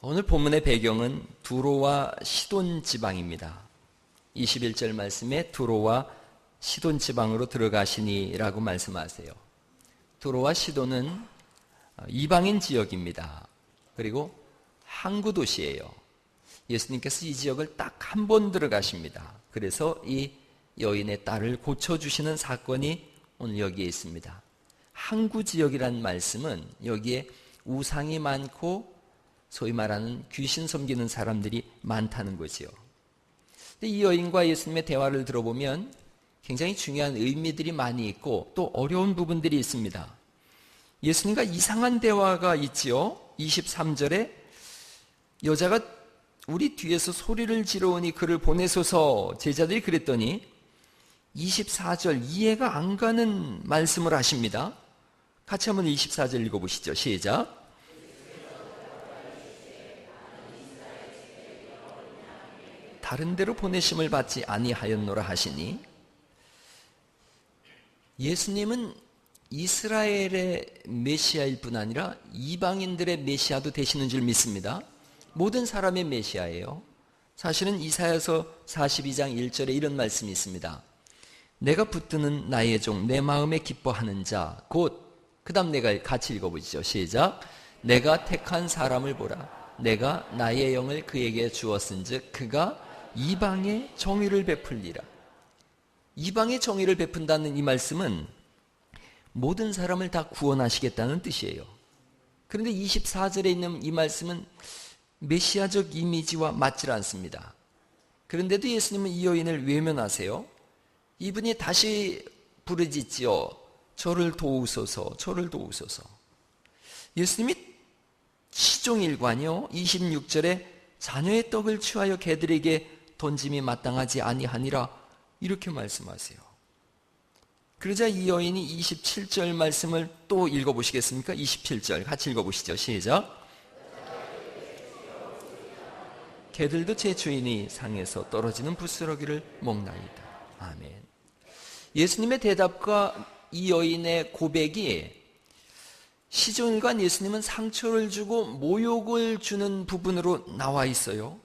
오늘 본문의 배경은 두로와 시돈 지방입니다. 21절 말씀에 두로와 시돈 지방으로 들어가시니 라고 말씀하세요. 두로와 시돈은 이방인 지역입니다. 그리고 항구 도시예요. 예수님께서 이 지역을 딱 한 번 들어가십니다. 그래서 이 여인의 딸을 고쳐주시는 사건이 오늘 여기에 있습니다. 항구 지역이란 말씀은 여기에 우상이 많고 소위 말하는 귀신 섬기는 사람들이 많다는 거지요. 이 여인과 예수님의 대화를 들어보면 굉장히 중요한 의미들이 많이 있고 또 어려운 부분들이 있습니다. 예수님과 이상한 대화가 있지요. 23절에 여자가 우리 뒤에서 소리를 지르오니 그를 보내소서, 제자들이 그랬더니 24절 이해가 안 가는 말씀을 하십니다. 같이 한번 24절 읽어보시죠. 시작. 다른 데로 보내심을 받지 아니하였노라 하시니, 예수님은 이스라엘의 메시아일 뿐 아니라 이방인들의 메시아도 되시는 줄 믿습니다. 모든 사람의 메시아예요. 사실은 이사야서 42장 1절에 이런 말씀이 있습니다. 내가 붙드는 나의 종 내 마음에 기뻐하는 자 곧, 그 다음 내가 같이 읽어보시죠. 시작. 내가 택한 사람을 보라. 내가 나의 영을 그에게 주었은즉 그가 이방의 정의를 베풀리라. 이방의 정의를 베푼다는 이 말씀은 모든 사람을 다 구원하시겠다는 뜻이에요. 그런데 24절에 있는 이 말씀은 메시아적 이미지와 맞질 않습니다. 그런데도 예수님은 이 여인을 외면하세요. 이분이 다시 부르짖지요. 저를 도우소서, 저를 도우소서. 예수님이 시종일관이요. 26절에 자녀의 떡을 취하여 개들에게 던짐이 마땅하지 아니하니라 이렇게 말씀하세요. 그러자 이 여인이 27절 말씀을 또 읽어보시겠습니까? 27절 같이 읽어보시죠. 시작. 개들도 제 주인이 상에서 떨어지는 부스러기를 먹나이다. 아멘. 예수님의 대답과 이 여인의 고백이 시종일관 예수님은 상처를 주고 모욕을 주는 부분으로 나와 있어요.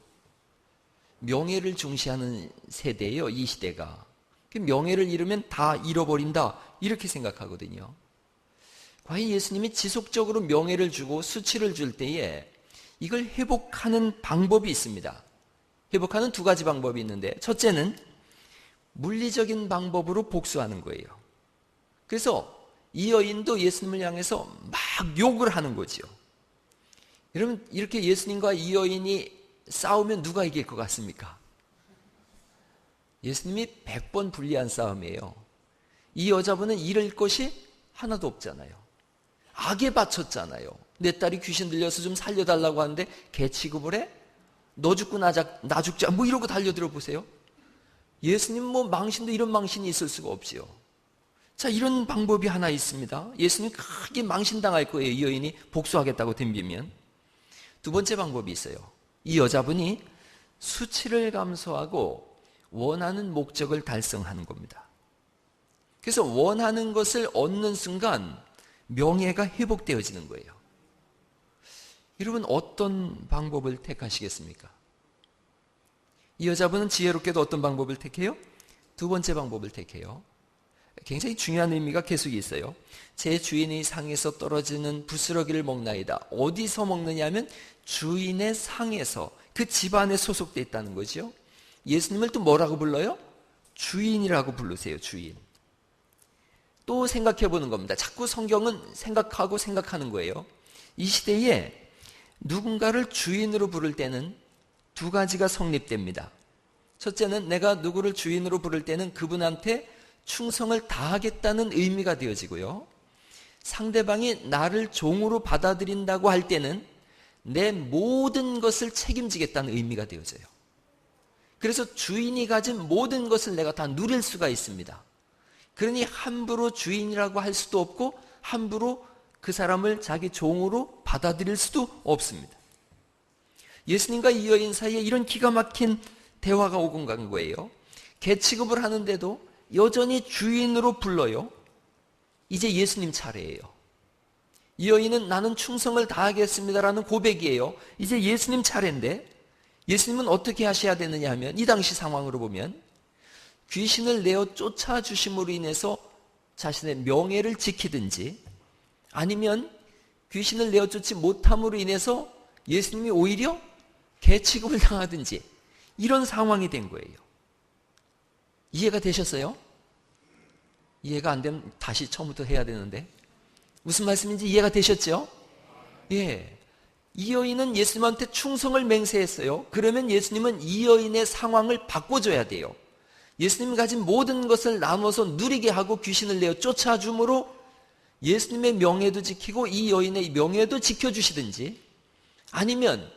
명예를 중시하는 세대예요, 이 시대가. 명예를 잃으면 다 잃어버린다 이렇게 생각하거든요. 과연 예수님이 지속적으로 명예를 주고 수치를 줄 때에 이걸 회복하는 방법이 있습니다. 회복하는 두 가지 방법이 있는데, 첫째는 물리적인 방법으로 복수하는 거예요. 그래서 이 여인도 예수님을 향해서 막 욕을 하는 거죠. 여러분, 이렇게 예수님과 이 여인이 싸우면 누가 이길 것 같습니까? 예수님이 100번 불리한 싸움이에요. 이 여자분은 잃을 것이 하나도 없잖아요. 악에 바쳤잖아요. 내 딸이 귀신 들려서 좀 살려달라고 하는데 개 취급을 해? 너 죽고 나 죽자 뭐 이러고 달려들어 보세요. 예수님 망신도 이런 망신이 있을 수가 없지요. 자, 이런 방법이 하나 있습니다. 예수님 크게 망신당할 거예요. 이 여인이 복수하겠다고 덤비면. 두 번째 방법이 있어요. 이 여자분이 수치를 감수하고 원하는 목적을 달성하는 겁니다. 그래서 원하는 것을 얻는 순간 명예가 회복되어지는 거예요. 여러분, 어떤 방법을 택하시겠습니까? 이 여자분은 지혜롭게도 어떤 방법을 택해요? 두 번째 방법을 택해요. 굉장히 중요한 의미가 계속 있어요. 제 주인이 상에서 떨어지는 부스러기를 먹나이다. 어디서 먹느냐면 주인의 상에서, 그 집안에 소속되어 있다는 거죠. 예수님을 또 뭐라고 불러요? 주인이라고 부르세요. 주인. 또 생각해 보는 겁니다. 자꾸 성경은 생각하고 생각하는 거예요. 이 시대에 누군가를 주인으로 부를 때는 두 가지가 성립됩니다. 첫째는 내가 누구를 주인으로 부를 때는 그분한테 충성을 다하겠다는 의미가 되어지고요. 상대방이 나를 종으로 받아들인다고 할 때는 내 모든 것을 책임지겠다는 의미가 되어져요. 그래서 주인이 가진 모든 것을 내가 다 누릴 수가 있습니다. 그러니 함부로 주인이라고 할 수도 없고 함부로 그 사람을 자기 종으로 받아들일 수도 없습니다. 예수님과 이 여인 사이에 이런 기가 막힌 대화가 오고 간 거예요. 개 취급을 하는데도 여전히 주인으로 불러요. 이제 예수님 차례예요. 이 여인은 나는 충성을 다하겠습니다라는 고백이에요. 이제 예수님 차례인데 예수님은 어떻게 하셔야 되느냐 하면 이 당시 상황으로 보면 귀신을 내어 쫓아주심으로 인해서 자신의 명예를 지키든지 아니면 귀신을 내어 쫓지 못함으로 인해서 예수님이 오히려 개취급을 당하든지 이런 상황이 된 거예요. 이해가 되셨어요? 이해가 안 되면 다시 처음부터 해야 되는데 무슨 말씀인지 이해가 되셨죠? 예. 이 여인은 예수님한테 충성을 맹세했어요. 그러면 예수님은 이 여인의 상황을 바꿔줘야 돼요. 예수님이 가진 모든 것을 나눠서 누리게 하고 귀신을 내어 쫓아줌으로 예수님의 명예도 지키고 이 여인의 명예도 지켜주시든지 아니면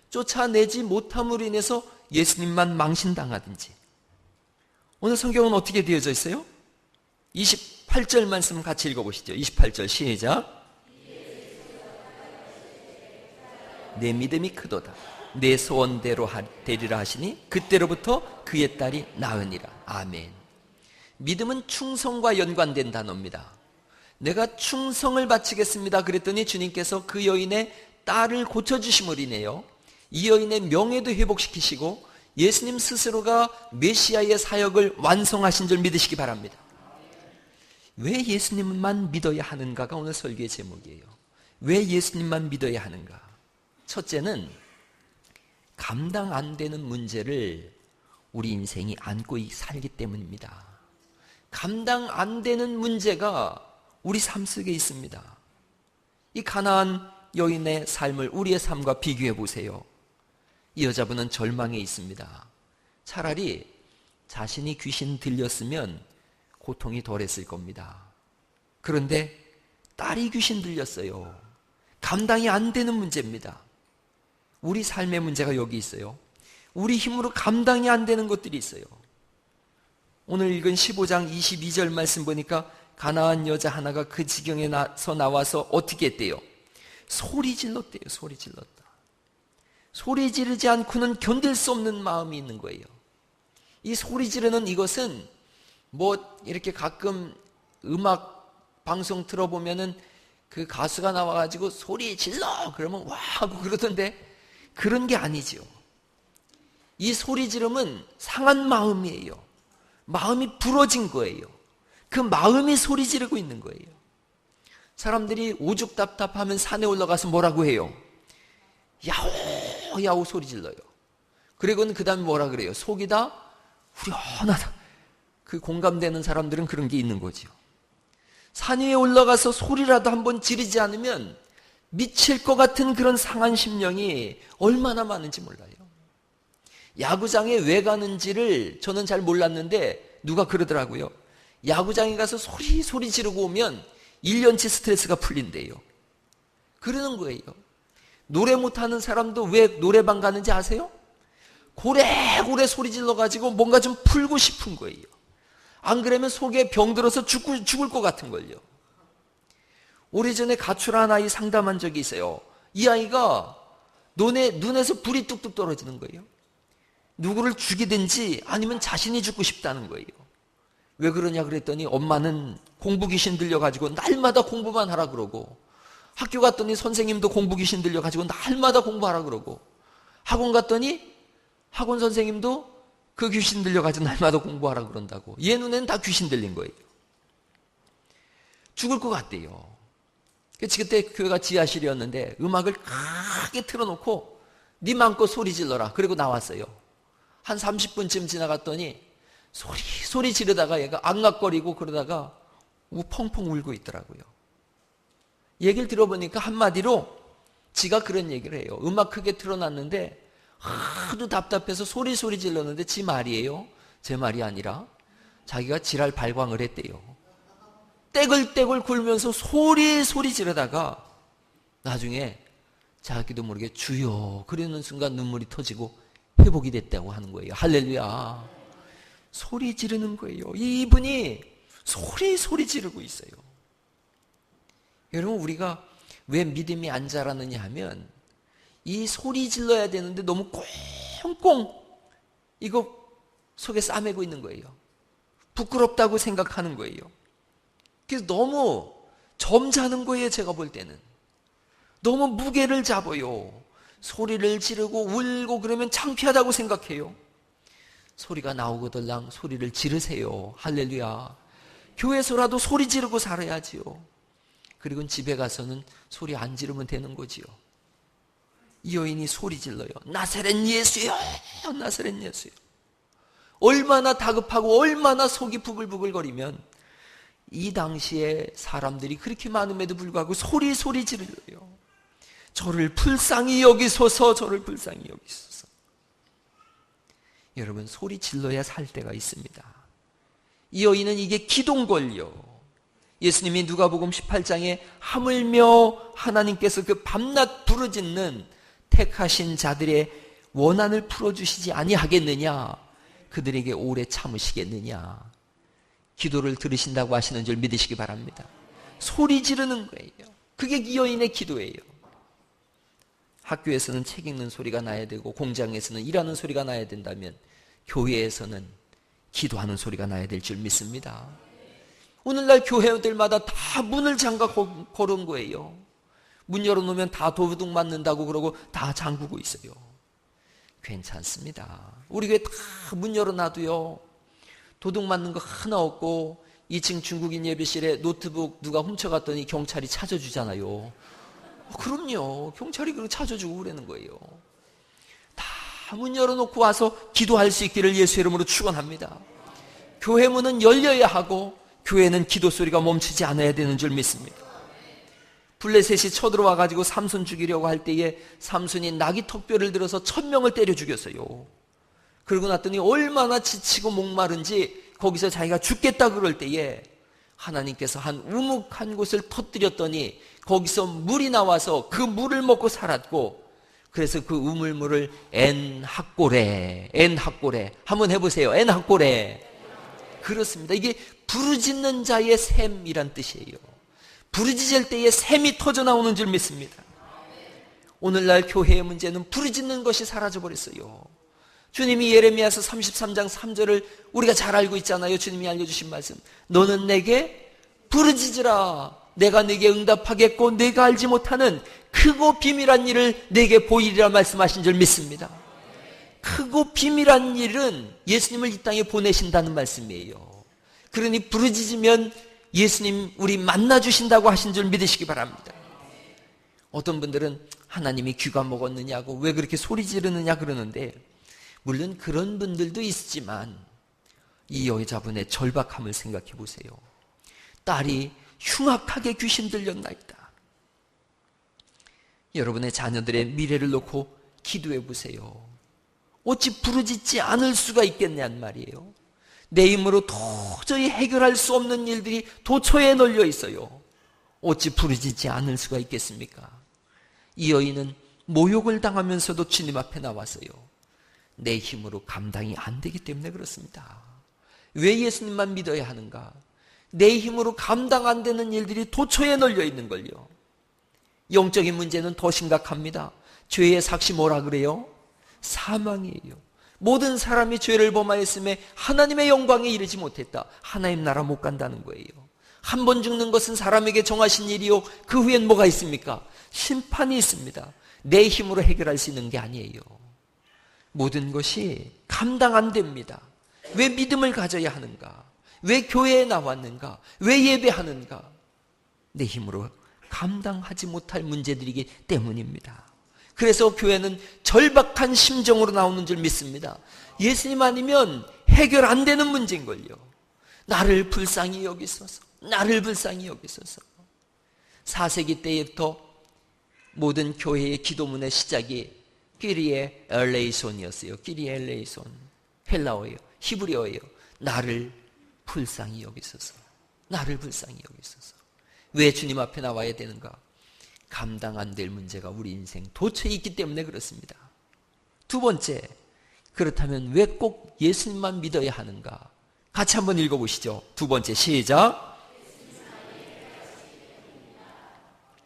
쫓아내지 못함으로 인해서 예수님만 망신당하든지. 오늘 성경은 어떻게 되어져 있어요? 28절 말씀 같이 읽어보시죠. 28절 시작. 내 믿음이 크도다. 내 소원대로 되리라 하시니 그때로부터 그의 딸이 나으니라. 아멘. 믿음은 충성과 연관된 단어입니다. 내가 충성을 바치겠습니다 그랬더니 주님께서 그 여인의 딸을 고쳐주심으로 인해요 이 여인의 명예도 회복시키시고 예수님 스스로가 메시아의 사역을 완성하신 줄 믿으시기 바랍니다. 왜 예수님만 믿어야 하는가가 오늘 설교의 제목이에요. 왜 예수님만 믿어야 하는가? 첫째는 감당 안 되는 문제를 우리 인생이 안고 살기 때문입니다. 감당 안 되는 문제가 우리 삶 속에 있습니다. 이 가나안 여인의 삶을 우리의 삶과 비교해 보세요. 이 여자분은 절망에 있습니다. 차라리 자신이 귀신 들렸으면 고통이 덜했을 겁니다. 그런데 딸이 귀신 들렸어요. 감당이 안 되는 문제입니다. 우리 삶의 문제가 여기 있어요. 우리 힘으로 감당이 안 되는 것들이 있어요. 오늘 읽은 15장 22절 말씀 보니까 가나안 여자 하나가 그 지경에 나와서 어떻게 했대요? 소리 질렀대요. 소리 질렀다. 소리 지르지 않고는 견딜 수 없는 마음이 있는 거예요. 이 소리 지르는 이것은 뭐 이렇게 가끔 음악 방송 들어보면은 그 가수가 나와가지고 소리 질러 그러면 와 하고 그러던데 그런 게 아니죠. 이 소리 지름은 상한 마음이에요. 마음이 부러진 거예요. 그 마음이 소리 지르고 있는 거예요. 사람들이 오죽답답하면 산에 올라가서 뭐라고 해요? 야호 야호 소리 질러요. 그리고는 그 다음에 뭐라 그래요? 속이 다 후련하다. 그 공감되는 사람들은 그런 게 있는 거죠. 산 위에 올라가서 소리라도 한번 지르지 않으면 미칠 것 같은 그런 상한 심령이 얼마나 많은지 몰라요. 야구장에 왜 가는지를 저는 잘 몰랐는데 누가 그러더라고요. 야구장에 가서 소리 지르고 오면 1년치 스트레스가 풀린대요. 그러는 거예요. 노래 못하는 사람도 왜 노래방 가는지 아세요? 고래고래 소리 질러가지고 뭔가 좀 풀고 싶은 거예요. 안 그러면 속에 병들어서 죽을 것 같은 걸요. 오래전에 가출한 아이 상담한 적이 있어요. 이 아이가 눈에서 불이 뚝뚝 떨어지는 거예요. 누구를 죽이든지 아니면 자신이 죽고 싶다는 거예요. 왜 그러냐 그랬더니 엄마는 공부 귀신 들려가지고 날마다 공부만 하라 그러고 학교 갔더니 선생님도 공부 귀신 들려가지고 날마다 공부하라 그러고 학원 갔더니 학원 선생님도 그 귀신 들려가지고 날마다 공부하라 그런다고. 얘 눈에는 다 귀신 들린 거예요. 죽을 것 같대요. 그때 교회가 지하실이었는데 음악을 크게 틀어놓고 네 맘껏 소리 질러라. 그리고 나왔어요. 한 30분쯤 지나갔더니 소리 지르다가 얘가 앙악거리고 그러다가 펑펑 울고 있더라고요. 얘기를 들어보니까 한마디로 지가 그런 얘기를 해요. 음악 크게 틀어놨는데 하도 답답해서 소리 질렀는데 지 말이에요. 제 말이 아니라 자기가 지랄 발광을 했대요. 떼굴떼굴 굴면서 소리 지르다가 나중에 자기도 모르게 주여 그러는 순간 눈물이 터지고 회복이 됐다고 하는 거예요. 할렐루야. 소리 지르는 거예요. 이분이 소리 지르고 있어요. 여러분 우리가 왜 믿음이 안 자라느냐 하면 이 소리 질러야 되는데 너무 꽁꽁 이거 속에 싸매고 있는 거예요. 부끄럽다고 생각하는 거예요. 그래서 너무 점잖은 거예요. 제가 볼 때는. 너무 무게를 잡아요. 소리를 지르고 울고 그러면 창피하다고 생각해요. 소리가 나오거들랑 소리를 지르세요. 할렐루야. 교회에서라도 소리 지르고 살아야지요. 그리고 집에 가서는 소리 안 지르면 되는 거지요. 이 여인이 소리 질러요. 나사렛 예수요, 나사렛 예수요. 얼마나 다급하고 얼마나 속이 부글부글거리면 이 당시에 사람들이 그렇게 많음에도 불구하고 소리 지르요. 저를 불쌍히 여기소서, 저를 불쌍히 여기소서. 여러분, 소리 질러야 살 때가 있습니다. 이 여인은 이게 기도인걸요. 예수님이 누가복음 18장에 하물며 하나님께서 그 밤낮 부르짖는 택하신 자들의 원한을 풀어주시지 아니하겠느냐, 그들에게 오래 참으시겠느냐, 기도를 들으신다고 하시는 줄 믿으시기 바랍니다. 소리 지르는 거예요. 그게 이 여인의 기도예요. 학교에서는 책 읽는 소리가 나야 되고 공장에서는 일하는 소리가 나야 된다면 교회에서는 기도하는 소리가 나야 될 줄 믿습니다. 오늘날 교회들마다 다 문을 잠가 걸은 거예요. 문 열어놓으면 다 도둑 맞는다고 그러고 다 잠그고 있어요. 괜찮습니다. 우리 교회 다 문 열어놔도요, 도둑 맞는 거 하나 없고 2층 중국인 예배실에 노트북 누가 훔쳐갔더니 경찰이 찾아주잖아요. 그럼요. 경찰이 그걸 찾아주고 그러는 거예요. 다 문 열어놓고 와서 기도할 수 있기를 예수의 이름으로 축원합니다. 교회 문은 열려야 하고 교회는 기도 소리가 멈추지 않아야 되는 줄 믿습니다. 블레셋이 쳐들어와 가지고 삼손 죽이려고 할 때에 삼손이 나귀 턱뼈를 들어서 1000명을 때려 죽였어요. 그러고 났더니 얼마나 지치고 목마른지 거기서 자기가 죽겠다 그럴 때에 하나님께서 한 우묵 한 곳을 터뜨렸더니 거기서 물이 나와서 그 물을 먹고 살았고, 그래서 그 우물물을 엔학고레 한번 해보세요. 엔학고레. 그렇습니다. 이게 부르짖는 자의 샘이란 뜻이에요. 부르짖을 때에 샘이 터져 나오는 줄 믿습니다. 오늘날 교회의 문제는 부르짖는 것이 사라져버렸어요. 주님이 예레미야서 33장 3절을 우리가 잘 알고 있잖아요. 주님이 알려주신 말씀. 너는 내게 부르짖으라. 내가 네게 응답하겠고 네가 알지 못하는 크고 비밀한 일을 네게 보이리라 말씀하신 줄 믿습니다. 크고 비밀한 일은 예수님을 이 땅에 보내신다는 말씀이에요. 그러니 부르짖으면 예수님 우리 만나주신다고 하신 줄 믿으시기 바랍니다. 어떤 분들은 하나님이 귀가 먹었느냐고 왜 그렇게 소리 지르느냐 그러는데, 물론 그런 분들도 있지만 이 여자분의 절박함을 생각해 보세요. 딸이 흉악하게 귀신 들렸나이다. 여러분의 자녀들의 미래를 놓고 기도해 보세요. 어찌 부르짖지 않을 수가 있겠냐는 말이에요. 내 힘으로 도저히 해결할 수 없는 일들이 도처에 널려 있어요. 어찌 부르짖지 않을 수가 있겠습니까? 이 여인은 모욕을 당하면서도 주님 앞에 나왔어요. 내 힘으로 감당이 안 되기 때문에 그렇습니다. 왜 예수님만 믿어야 하는가? 내 힘으로 감당 안 되는 일들이 도처에 널려 있는 걸요. 영적인 문제는 더 심각합니다. 죄의 삭시 뭐라 그래요? 사망이에요. 모든 사람이 죄를 범하였음에 하나님의 영광에 이르지 못했다. 하나님 나라 못 간다는 거예요. 한 번 죽는 것은 사람에게 정하신 일이요, 그 후엔 뭐가 있습니까? 심판이 있습니다. 내 힘으로 해결할 수 있는 게 아니에요. 모든 것이 감당 안 됩니다. 왜 믿음을 가져야 하는가? 왜 교회에 나왔는가? 왜 예배하는가? 내 힘으로 감당하지 못할 문제들이기 때문입니다. 그래서 교회는 절박한 심정으로 나오는 줄 믿습니다. 예수님 아니면 해결 안 되는 문제인걸요. 나를 불쌍히 여기소서, 나를 불쌍히 여기소서. 4세기 때부터 모든 교회의 기도문의 시작이 끼리에 엘레이손이었어요. 끼리에 엘레이손. 헬라어예요. 히브리어예요. 나를 불쌍히 여기소서. 나를 불쌍히 여기소서. 왜 주님 앞에 나와야 되는가? 감당 안 될 문제가 우리 인생 도처에 있기 때문에 그렇습니다. 두 번째, 그렇다면 왜 꼭 예수님만 믿어야 하는가? 같이 한번 읽어보시죠. 두 번째, 시작.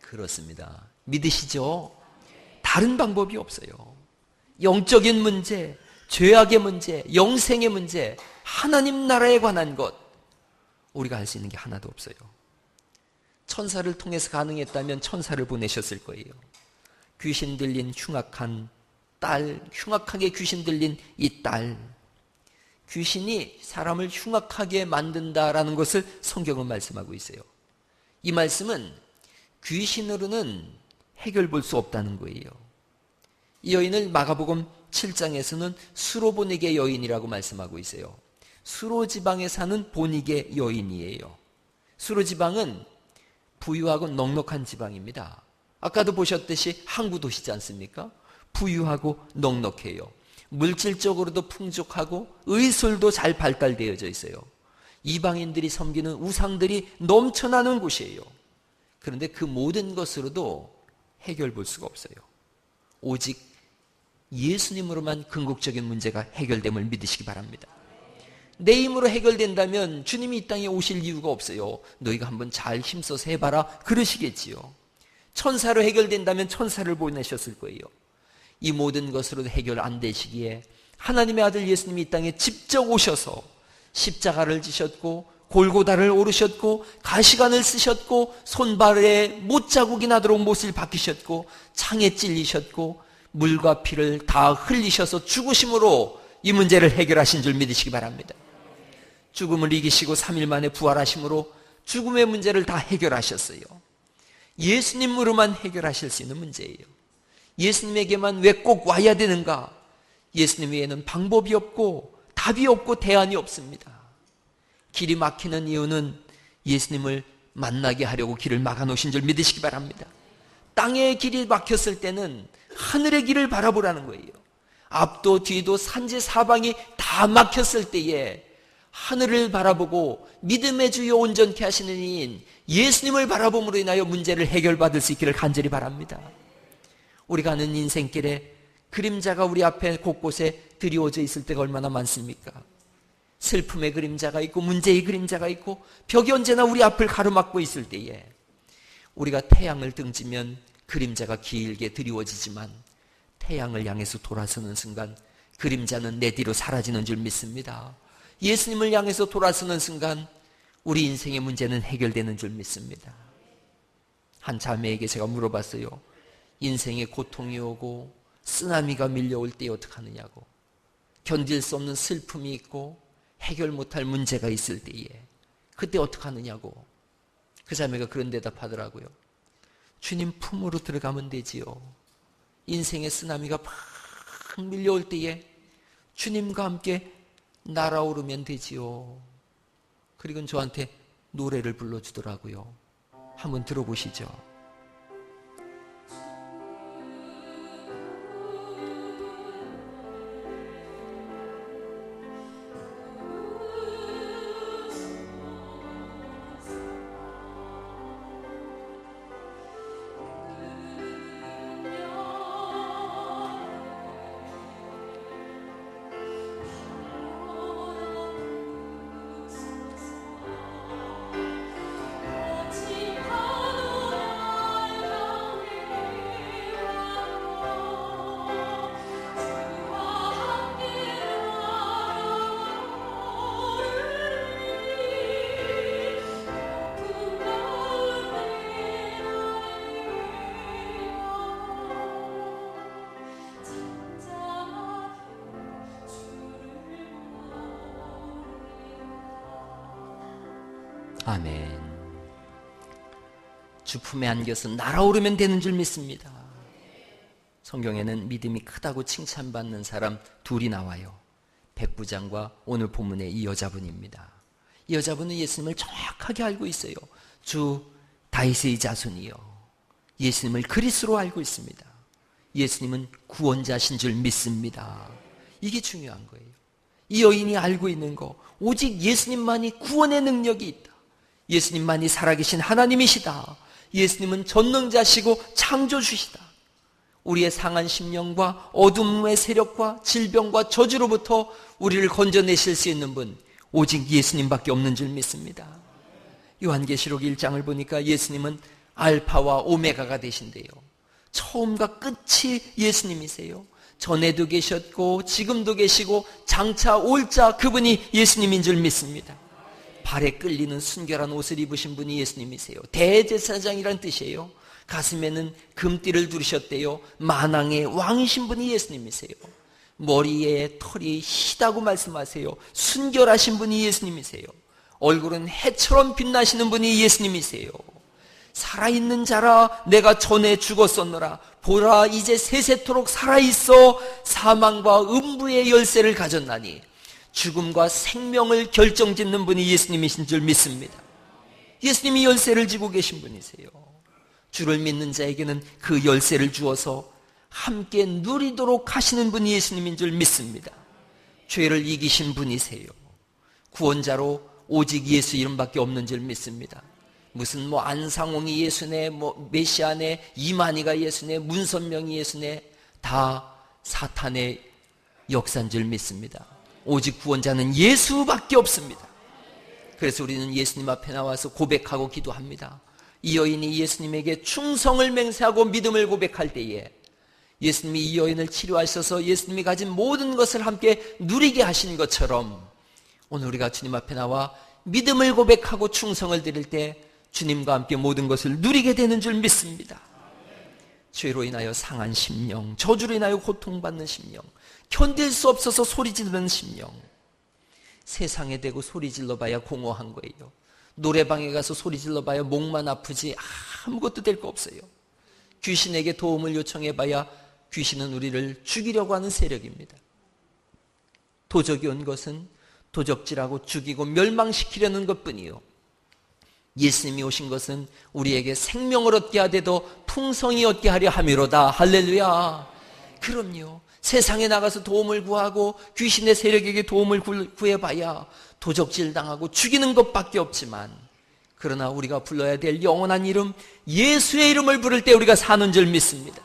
그렇습니다. 믿으시죠? 다른 방법이 없어요. 영적인 문제, 죄악의 문제, 영생의 문제, 하나님 나라에 관한 것, 우리가 할 수 있는 게 하나도 없어요. 천사를 통해서 가능했다면 천사를 보내셨을 거예요. 귀신 들린 흉악한 딸, 흉악하게 귀신 들린 이 딸, 귀신이 사람을 흉악하게 만든다라는 것을 성경은 말씀하고 있어요. 이 말씀은 귀신으로는 해결 볼 수 없다는 거예요. 이 여인을 마가복음 7장에서는 수로보니게 여인이라고 말씀하고 있어요. 수로 지방에 사는 보니게 여인이에요. 수로 지방은 부유하고 넉넉한 지방입니다. 아까도 보셨듯이 항구 도시지 않습니까? 부유하고 넉넉해요. 물질적으로도 풍족하고 의술도 잘 발달되어져 있어요. 이방인들이 섬기는 우상들이 넘쳐나는 곳이에요. 그런데 그 모든 것으로도 해결 볼 수가 없어요. 오직 예수님으로만 궁극적인 문제가 해결됨을 믿으시기 바랍니다. 내 힘으로 해결된다면 주님이 이 땅에 오실 이유가 없어요. 너희가 한번 잘 힘써서 해봐라 그러시겠지요. 천사로 해결된다면 천사를 보내셨을 거예요. 이 모든 것으로도 해결 안 되시기에 하나님의 아들 예수님이 이 땅에 직접 오셔서 십자가를 지셨고 골고다를 오르셨고 가시관을 쓰셨고 손발에 못자국이 나도록 못을 박히셨고 창에 찔리셨고 물과 피를 다 흘리셔서 죽으심으로 이 문제를 해결하신 줄 믿으시기 바랍니다. 죽음을 이기시고 3일 만에 부활하심으로 죽음의 문제를 다 해결하셨어요. 예수님으로만 해결하실 수 있는 문제예요. 예수님에게만 왜 꼭 와야 되는가? 예수님 외에는 방법이 없고 답이 없고 대안이 없습니다. 길이 막히는 이유는 예수님을 만나게 하려고 길을 막아놓으신 줄 믿으시기 바랍니다. 땅의 길이 막혔을 때는 하늘의 길을 바라보라는 거예요. 앞도 뒤도 산지 사방이 다 막혔을 때에 하늘을 바라보고 믿음의 주여 온전케 하시는 이인 예수님을 바라봄으로 인하여 문제를 해결받을 수 있기를 간절히 바랍니다. 우리가 가는 인생길에 그림자가 우리 앞에 곳곳에 드리워져 있을 때가 얼마나 많습니까? 슬픔의 그림자가 있고 문제의 그림자가 있고 벽이 언제나 우리 앞을 가로막고 있을 때에 우리가 태양을 등지면 그림자가 길게 드리워지지만 태양을 향해서 돌아서는 순간 그림자는 내 뒤로 사라지는 줄 믿습니다. 예수님을 향해서 돌아서는 순간 우리 인생의 문제는 해결되는 줄 믿습니다. 한 자매에게 제가 물어봤어요. 인생에 고통이 오고 쓰나미가 밀려올 때 어떡하느냐고. 견딜 수 없는 슬픔이 있고 해결 못할 문제가 있을 때에 그때 어떡하느냐고. 그 자매가 그런 대답하더라고요. 주님 품으로 들어가면 되지요. 인생의 쓰나미가 막 밀려올 때에 주님과 함께 날아오르면 되지요. 그리고 저한테 노래를 불러주더라고요. 한번 들어보시죠. 아멘. 주 품에 안겨서 날아오르면 되는 줄 믿습니다. 성경에는 믿음이 크다고 칭찬받는 사람 둘이 나와요. 백부장과 오늘 본문의 이 여자분입니다. 이 여자분은 예수님을 정확하게 알고 있어요. 주 다윗의 자손이요. 예수님을 그리스도로 알고 있습니다. 예수님은 구원자신 줄 믿습니다. 이게 중요한 거예요. 이 여인이 알고 있는 거, 오직 예수님만이 구원의 능력이 있다. 예수님만이 살아계신 하나님이시다. 예수님은 전능자시고 창조주시다. 우리의 상한 심령과 어둠의 세력과 질병과 저주로부터 우리를 건져내실 수 있는 분, 오직 예수님밖에 없는 줄 믿습니다. 요한계시록 1장을 보니까 예수님은 알파와 오메가가 되신대요. 처음과 끝이 예수님이세요. 전에도 계셨고 지금도 계시고 장차 올 자 그분이 예수님인 줄 믿습니다. 발에 끌리는 순결한 옷을 입으신 분이 예수님이세요. 대제사장이란 뜻이에요. 가슴에는 금띠를 두르셨대요. 만왕의 왕이신 분이 예수님이세요. 머리에 털이 희다고 말씀하세요. 순결하신 분이 예수님이세요. 얼굴은 해처럼 빛나시는 분이 예수님이세요. 살아있는 자라 내가 전에 죽었었노라. 보라 이제 세세토록 살아있어 사망과 음부의 열쇠를 가졌나니. 죽음과 생명을 결정짓는 분이 예수님이신 줄 믿습니다. 예수님이 열쇠를 쥐고 계신 분이세요. 주를 믿는 자에게는 그 열쇠를 주어서 함께 누리도록 하시는 분이 예수님인 줄 믿습니다. 죄를 이기신 분이세요. 구원자로 오직 예수 이름밖에 없는 줄 믿습니다. 무슨 안상홍이 예수네, 메시아네, 이만희가 예수네, 문선명이 예수네, 다 사탄의 역사인 줄 믿습니다. 오직 구원자는 예수밖에 없습니다. 그래서 우리는 예수님 앞에 나와서 고백하고 기도합니다. 이 여인이 예수님에게 충성을 맹세하고 믿음을 고백할 때에 예수님이 이 여인을 치료하셔서 예수님이 가진 모든 것을 함께 누리게 하신 것처럼 오늘 우리가 주님 앞에 나와 믿음을 고백하고 충성을 드릴 때 주님과 함께 모든 것을 누리게 되는 줄 믿습니다. 죄로 인하여 상한 심령, 저주로 인하여 고통받는 심령, 견딜 수 없어서 소리 지르는 심령, 세상에 대고 소리 질러봐야 공허한 거예요. 노래방에 가서 소리 질러봐야 목만 아프지 아무것도 될 거 없어요. 귀신에게 도움을 요청해봐야 귀신은 우리를 죽이려고 하는 세력입니다. 도적이 온 것은 도적질하고 죽이고 멸망시키려는 것뿐이요, 예수님이 오신 것은 우리에게 생명을 얻게 하되도 풍성히 얻게 하려 함이로다. 할렐루야. 그럼요, 세상에 나가서 도움을 구하고 귀신의 세력에게 도움을 구해봐야 도적질 당하고 죽이는 것밖에 없지만, 그러나 우리가 불러야 될 영원한 이름 예수의 이름을 부를 때 우리가 사는 줄 믿습니다.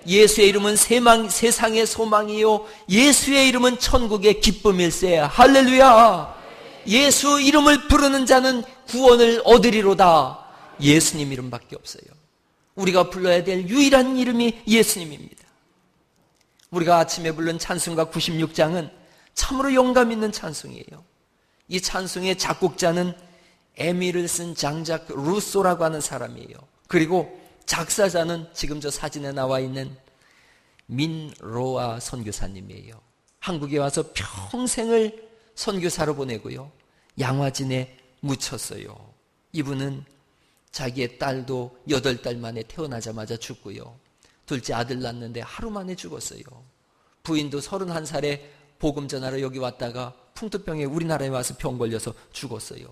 예수의 이름은 세상의 소망이요, 예수의 이름은 천국의 기쁨일세. 할렐루야. 예수 이름을 부르는 자는 구원을 얻으리로다. 예수님 이름밖에 없어요. 우리가 불러야 될 유일한 이름이 예수님입니다. 우리가 아침에 부른 찬송가 96장은 참으로 영감 있는 찬송이에요. 이 찬송의 작곡자는 에미를 쓴 장작 루소라고 하는 사람이에요. 그리고 작사자는 지금 저 사진에 나와 있는 민로아 선교사님이에요. 한국에 와서 평생을 선교사로 보내고요, 양화진에 묻혔어요. 이분은 자기의 딸도 8달 만에 태어나자마자 죽고요, 둘째 아들 낳았는데 하루 만에 죽었어요. 부인도 31살에 복음 전하러 여기 왔다가 풍토병에 우리나라에 와서 병 걸려서 죽었어요.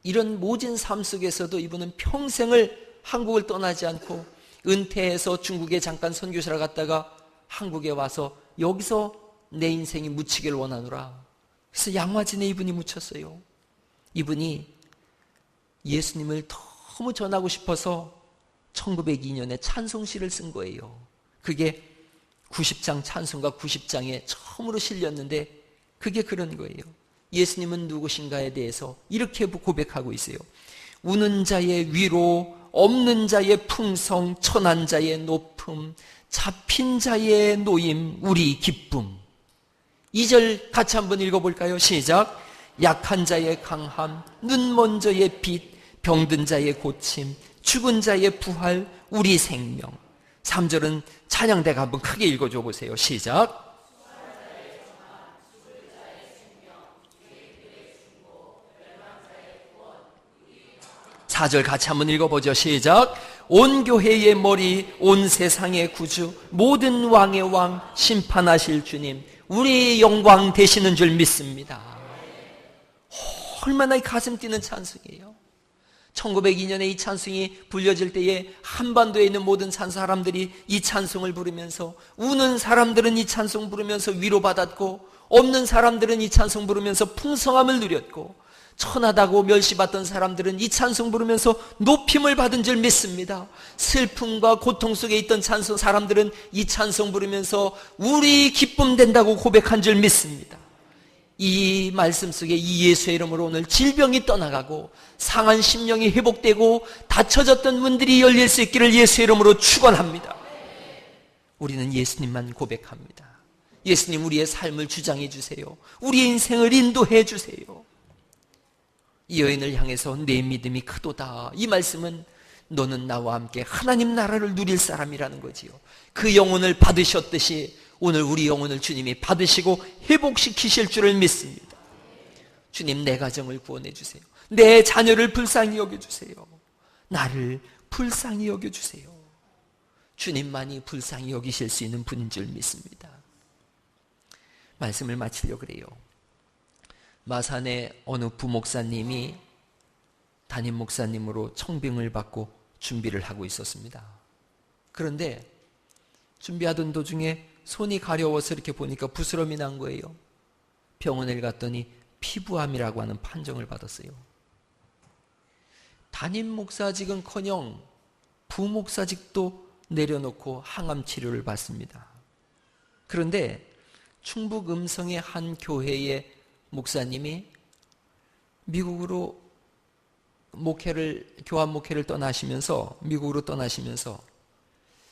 이런 모진 삶 속에서도 이분은 평생을 한국을 떠나지 않고 은퇴해서 중국에 잠깐 선교사를 갔다가 한국에 와서 여기서 내 인생이 묻히길 원하노라. 그래서 양화진에 이분이 묻혔어요. 이분이 예수님을 너무 전하고 싶어서 1902년에 찬송시를 쓴 거예요. 그게 90장 찬송가 90장에 처음으로 실렸는데 그게 그런 거예요. 예수님은 누구신가에 대해서 이렇게 고백하고 있어요. 우는 자의 위로, 없는 자의 풍성, 천한 자의 높음, 잡힌 자의 노임, 우리 기쁨. 2절 같이 한번 읽어볼까요? 시작. 약한 자의 강함, 눈먼 자의 빛, 병든 자의 고침, 죽은 자의 부활, 우리 생명. 3절은 찬양대가 한번 크게 읽어줘 보세요. 시작. 4절 같이 한번 읽어보죠. 시작. 온 교회의 머리, 온 세상의 구주, 모든 왕의 왕, 심판하실 주님, 우리의 영광 되시는 줄 믿습니다. 얼마나 가슴 뛰는 찬송이에요. 1902년에 이 찬송이 불려질 때에 한반도에 있는 모든 사람들이 이 찬송을 부르면서, 우는 사람들은 이 찬송 부르면서 위로받았고, 없는 사람들은 이 찬송 부르면서 풍성함을 누렸고, 천하다고 멸시받던 사람들은 이 찬송 부르면서 높임을 받은 줄 믿습니다. 슬픔과 고통 속에 있던 사람들은 이 찬송 부르면서 우리 기쁨 된다고 고백한 줄 믿습니다. 이 말씀 속에 이 예수의 이름으로 오늘 질병이 떠나가고 상한 심령이 회복되고 닫혀졌던 문들이 열릴 수 있기를 예수의 이름으로 축원합니다. 우리는 예수님만 고백합니다. 예수님, 우리의 삶을 주장해 주세요. 우리의 인생을 인도해 주세요. 이 여인을 향해서 내 믿음이 크도다. 이 말씀은 너는 나와 함께 하나님 나라를 누릴 사람이라는 거지요. 그 영혼을 받으셨듯이 오늘 우리 영혼을 주님이 받으시고 회복시키실 줄을 믿습니다. 주님, 내 가정을 구원해 주세요. 내 자녀를 불쌍히 여겨주세요. 나를 불쌍히 여겨주세요. 주님만이 불쌍히 여기실 수 있는 분인 줄 믿습니다. 말씀을 마치려고 그래요. 마산의 어느 부목사님이 담임 목사님으로 청빙을 받고 준비를 하고 있었습니다. 그런데 준비하던 도중에 손이 가려워서 이렇게 보니까 부스럼이 난 거예요. 병원에 갔더니 피부암이라고 하는 판정을 받았어요. 담임 목사직은커녕 부목사직도 내려놓고 항암 치료를 받습니다. 그런데 충북 음성의 한 교회의 목사님이 미국으로 교환 목회를 떠나시면서 미국으로 떠나시면서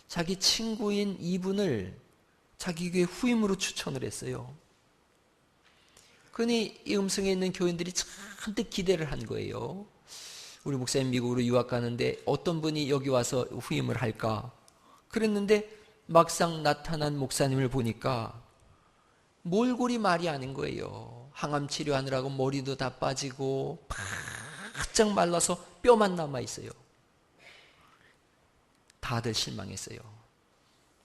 자기 친구인 이분을 자기 교회 후임으로 추천을 했어요. 그러니 이 음성에 있는 교인들이 잔뜩 기대를 한 거예요. 우리 목사님 미국으로 유학 가는데 어떤 분이 여기 와서 후임을 할까? 그랬는데 막상 나타난 목사님을 보니까 몰골이 말이 아닌 거예요. 항암 치료하느라고 머리도 다 빠지고 바짝 말라서 뼈만 남아있어요. 다들 실망했어요.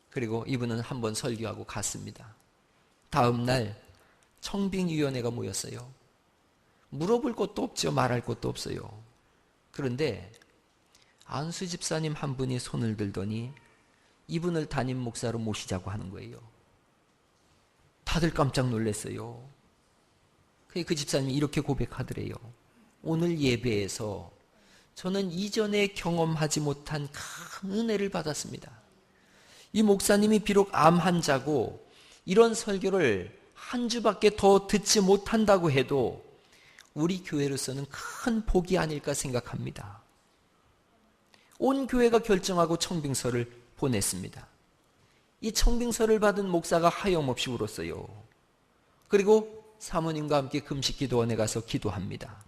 그리고 이분은 한번 설교하고 갔습니다. 다음 날 청빙위원회가 모였어요. 물어볼 것도 없죠. 말할 것도 없어요. 그런데 안수 집사님 한 분이 손을 들더니 이분을 담임 목사로 모시자고 하는 거예요. 다들 깜짝 놀랐어요. 그 집사님이 이렇게 고백하더래요. 오늘 예배에서 저는 이전에 경험하지 못한 큰 은혜를 받았습니다. 이 목사님이 비록 암 환자고 이런 설교를 한 주밖에 더 듣지 못한다고 해도 우리 교회로서는 큰 복이 아닐까 생각합니다. 온 교회가 결정하고 청빙서를 보냈습니다. 이 청빙서를 받은 목사가 하염없이 울었어요. 그리고 사모님과 함께 금식기도원에 가서 기도합니다.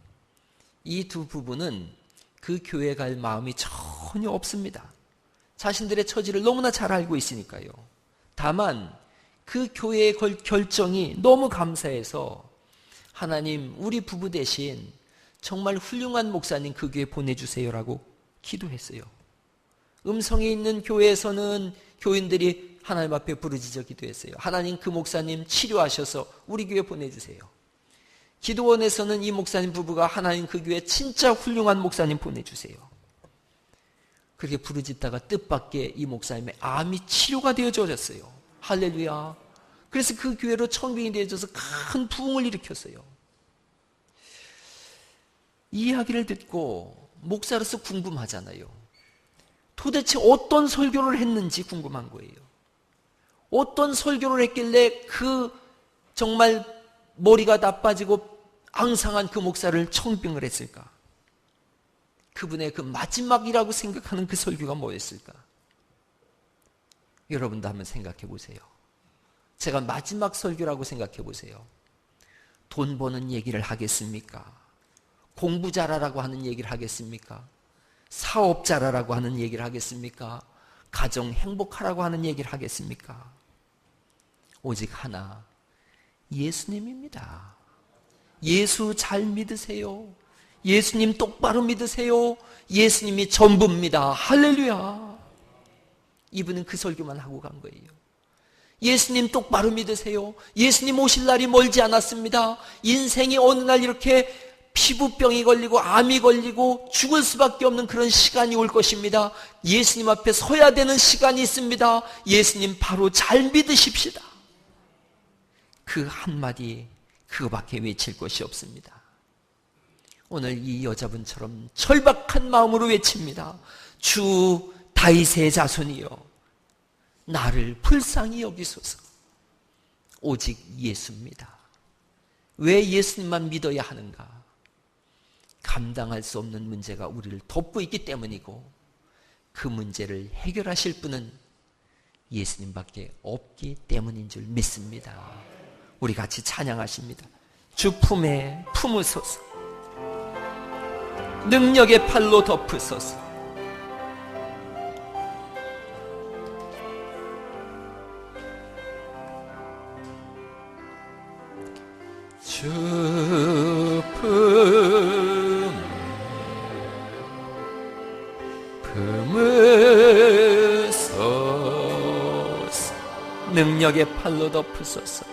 이 두 부부는 그 교회 갈 마음이 전혀 없습니다. 자신들의 처지를 너무나 잘 알고 있으니까요. 다만 그 교회의 결정이 너무 감사해서 하나님, 우리 부부 대신 정말 훌륭한 목사님 그 교회 보내주세요라고 기도했어요. 음성에 있는 교회에서는 교인들이 하나님 앞에 부르짖어 기도했어요. 하나님, 그 목사님 치료하셔서 우리 교회 보내주세요. 기도원에서는 이 목사님 부부가 하나님, 그 교회 진짜 훌륭한 목사님 보내주세요. 그렇게 부르짖다가 뜻밖의 이 목사님의 암이 치료가 되어졌어요. 할렐루야. 그래서 그 교회로 청빙이 되어져서 큰 부흥을 일으켰어요. 이 이야기를 듣고 목사로서 궁금하잖아요. 도대체 어떤 설교를 했는지 궁금한 거예요. 어떤 설교를 했길래 그 정말 머리가 나빠지고 앙상한 그 목사를 청빙을 했을까? 그분의 그 마지막이라고 생각하는 그 설교가 뭐였을까? 여러분도 한번 생각해 보세요. 제가 마지막 설교라고 생각해 보세요. 돈 버는 얘기를 하겠습니까? 공부 잘하라고 하는 얘기를 하겠습니까? 사업 잘하라고 하는 얘기를 하겠습니까? 가정 행복하라고 하는 얘기를 하겠습니까? 오직 하나, 예수님입니다. 예수 잘 믿으세요. 예수님 똑바로 믿으세요. 예수님이 전부입니다. 할렐루야. 이분은 그 설교만 하고 간 거예요. 예수님 똑바로 믿으세요. 예수님 오실 날이 멀지 않았습니다. 인생이 어느 날 이렇게 피부병이 걸리고 암이 걸리고 죽을 수밖에 없는 그런 시간이 올 것입니다. 예수님 앞에 서야 되는 시간이 있습니다. 예수님 바로 잘 믿으십시다. 그 한마디, 그거밖에 외칠 것이 없습니다. 오늘 이 여자분처럼 절박한 마음으로 외칩니다. 주 다윗의 자손이여, 나를 불쌍히 여기소서. 오직 예수입니다. 왜 예수님만 믿어야 하는가? 감당할 수 없는 문제가 우리를 덮고 있기 때문이고, 그 문제를 해결하실 분은 예수님밖에 없기 때문인 줄 믿습니다. 우리 같이 찬양하십니다. 주 품에 품으소서. 능력의 팔로 덮으소서. 주품 품으소서. 능력의 팔로 덮으소서.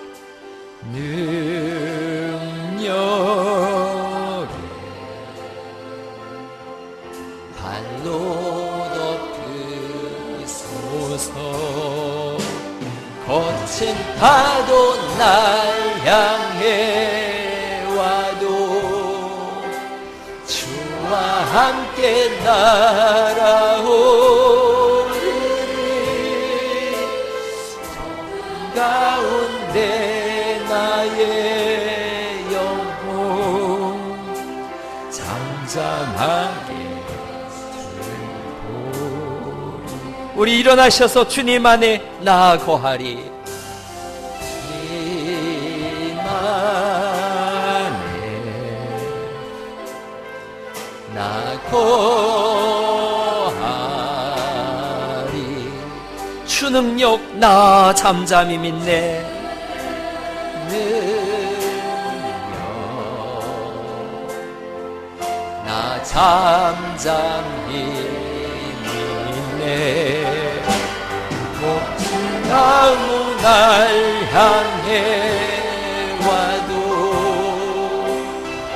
능력의 팔로 덮으소서. 거친 파도 날 향해 와도 주와 함께 날아오르리. 가운데 나의 영혼 잠잠하게 들보리. 우리 일어나셔서 주님 안에 나아거하리. 주님 안에 나아거하리. 주 능력 나 잠잠히 믿네. 나 잠잠히 믿네. 높은 나무 날 향해 와도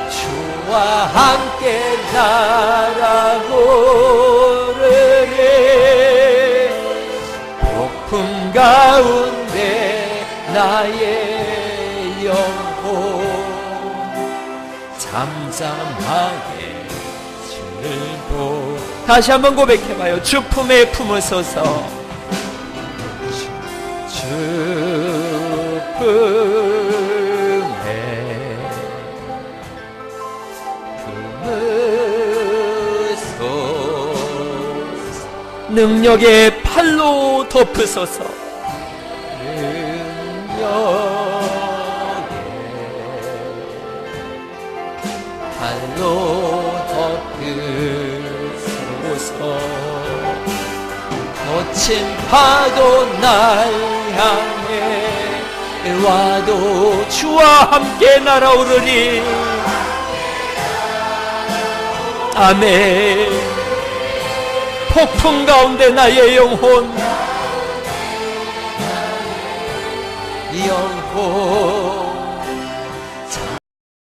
주와 함께 날아오르리. 폭풍 가운데 나의 영혼 잠잠하게 즐거. 다시 한번 고백해봐요. 주 품에 품으소서. 주 품에 품으소서. 능력의 팔로 덮으소서. 팔로 덮으소서. 거친 파도 날 향해 와도 주와 함께 날아오르리. 아멘. 폭풍 가운데 나의 영혼